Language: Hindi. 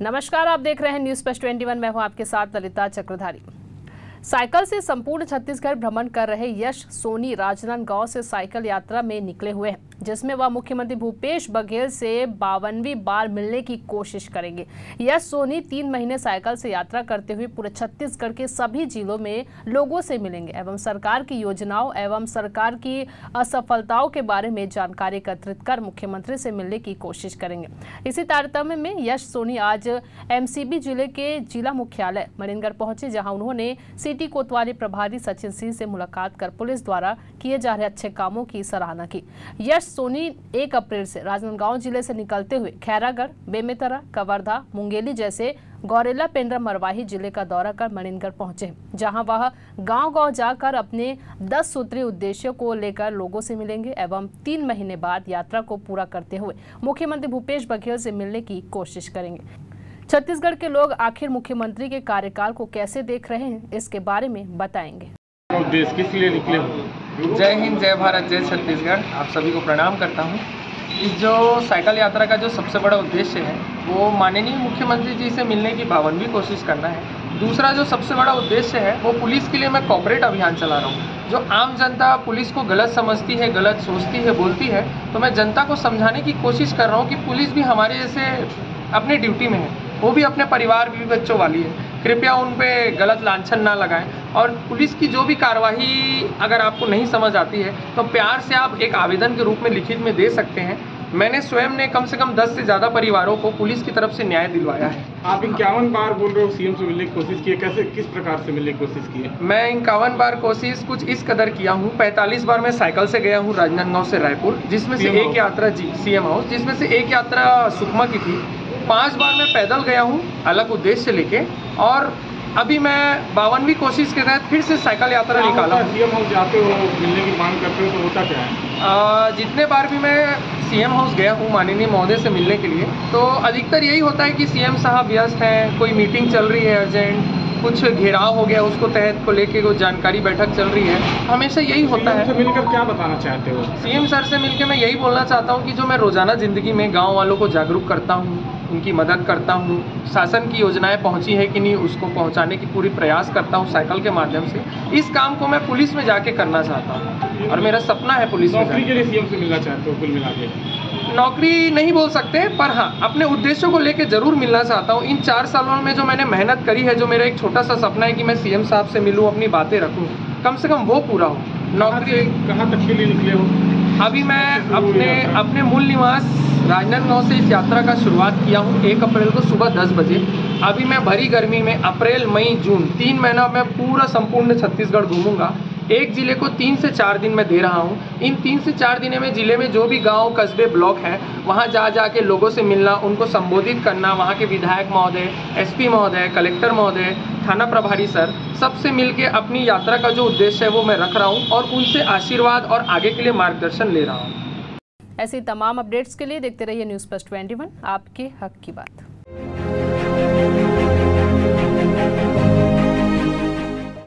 नमस्कार, आप देख रहे हैं न्यूज़ प्लस 21। मैं हूं आपके साथ ललिता चक्रधारी। साइकिल से संपूर्ण छत्तीसगढ़ भ्रमण कर रहे यश सोनी राजनांदगांव से साइकिल यात्रा में निकले हुए हैं, जिसमें वह मुख्यमंत्री भूपेश बघेल से 52वीं बार मिलने की कोशिश करेंगे। यश सोनी 3 महीने साइकिल से यात्रा करते हुए पूरे छत्तीसगढ़ के सभी जिलों में लोगों से मिलेंगे एवं सरकार की योजनाओं एवं सरकार की असफलताओं के बारे में जानकारी एकत्रित कर मुख्यमंत्री से मिलने की कोशिश करेंगे। इसी तारतम्य में यश सोनी आज एमसीबी जिले के जिला मुख्यालय मणिनगर पहुंचे, जहां उन्होंने सिटी कोतवाली प्रभारी सचिन सिंह से मुलाकात कर पुलिस द्वारा किए जा रहे अच्छे कामों की सराहना की। यश सोनी 1 अप्रैल से राजनांदगांव जिले से निकलते हुए खैरागढ़, बेमेतरा, कवर्धा, मुंगेली जैसे गौरेला, पेंड्रा, मरवाही जिले का दौरा कर मणिनगर पहुंचे, जहां वह गांव-गांव जाकर अपने 10 सूत्रीय उद्देश्यों को लेकर लोगों से मिलेंगे एवं 3 महीने बाद यात्रा को पूरा करते हुए मुख्यमंत्री भूपेश बघेल से मिलने की कोशिश करेंगे। छत्तीसगढ़ के लोग आखिर मुख्यमंत्री के कार्यकाल को कैसे देख रहे हैं, इसके बारे में बताएंगे। देश किस लिए निकले हो? जय हिंद, जय भारत, जय छत्तीसगढ़। आप सभी को प्रणाम करता हूं। इस जो साइकिल यात्रा का जो सबसे बड़ा उद्देश्य है वो माननीय मुख्यमंत्री जी से मिलने की 52वीं कोशिश करना है। दूसरा जो सबसे बड़ा उद्देश्य है वो पुलिस के लिए मैं कॉर्पोरेट अभियान चला रहा हूँ। जो आम जनता पुलिस को गलत समझती है, गलत सोचती है, बोलती है, तो मैं जनता को समझाने की कोशिश कर रहा हूँ कि पुलिस भी हमारे जैसे अपने ड्यूटी में है, वो भी अपने परिवार बीवी बच्चों वाली है। कृपया उन पे गलत लांछन ना लगाएं और पुलिस की जो भी कार्रवाई अगर आपको नहीं समझ आती है तो प्यार से आप एक आवेदन के रूप में लिखित में दे सकते हैं। मैंने स्वयं ने कम से कम 10 से ज़्यादा परिवारों को पुलिस की तरफ से न्याय दिलवाया है। आप 51 बार बोल रहे हो सीएम से मिलने की कोशिश की है, कैसे किस प्रकार से मिलने की कोशिश की है? मैं 51 बार कोशिश कुछ इस कदर किया हूँ। 45 बार मैं साइकिल से गया हूँ राजनांदगांव से रायपुर, जिसमें से एक यात्रा सीएम हाउस, जिसमें से एक यात्रा सुकमा की थी। 5 बार मैं पैदल गया हूँ अलग उद्देश्य लेके, और अभी मैं 52वीं कोशिश के तहत फिर से साइकिल यात्रा निकाला हूँ। सीएम हाउस जाते हो, मिलने की मांग करते हो तो होता क्या है? जितने बार भी मैं सीएम हाउस गया हूँ माननीय महोदय से मिलने के लिए, तो अधिकतर यही होता है कि सीएम साहब व्यस्त हैं, कोई मीटिंग चल रही है अर्जेंट, कुछ घेराव हो गया उसको तहत को लेके कोई जानकारी बैठक चल रही है, हमेशा यही होता है। सीएम से मिलकर क्या बताना चाहते हो? सीएम सर से मिलकर मैं यही बोलना चाहता हूँ कि जो मैं रोजाना जिंदगी में गाँव वालों को जागरूक करता हूँ, उनकी मदद करता हूँ, शासन की योजनाएं पहुंची है कि नहीं उसको पहुंचाने की पूरी प्रयास करता हूं साइकिल के माध्यम से। इस काम को मैं पुलिस में जाके करना चाहता हूं और मेरा सपना है पुलिस में। नौकरी के लिए सीएम से मिलना चाहते हो? कुल मिला के नौकरी नहीं बोल सकते, पर हाँ अपने उद्देश्यों को लेकर जरूर मिलना चाहता हूँ। इन 4 सालों में जो मैंने मेहनत करी है, जो मेरा एक छोटा सा सपना है कि मैं सीएम साहब से मिलूँ, अपनी बातें रखूँ, कम से कम वो पूरा हो। नौकरी कहाँ तक के लिए निकले हो? अभी मैं अपने मूल निवास राजनांदगांव से इस यात्रा का शुरुआत किया हूँ 1 अप्रैल को सुबह 10 बजे। अभी मैं भरी गर्मी में अप्रैल, मई, जून 3 महीना मैं पूरा संपूर्ण छत्तीसगढ़ घूमूंगा। एक जिले को 3 से 4 दिन मैं दे रहा हूँ। इन 3 से 4 दिनों में जिले में जो भी गांव, कस्बे, ब्लॉक हैं, वहाँ जा के लोगों से मिलना, उनको संबोधित करना, वहाँ के विधायक महोदय, एसपी महोदय, कलेक्टर महोदय, थाना प्रभारी सर, सबसे मिलके अपनी यात्रा का जो उद्देश्य है वो मैं रख रहा हूँ और उनसे आशीर्वाद और आगे के लिए मार्गदर्शन ले रहा हूँ। ऐसी तमाम अपडेट्स के लिए देखते रहिए न्यूज़ प्लस 21, आपके हक की बात।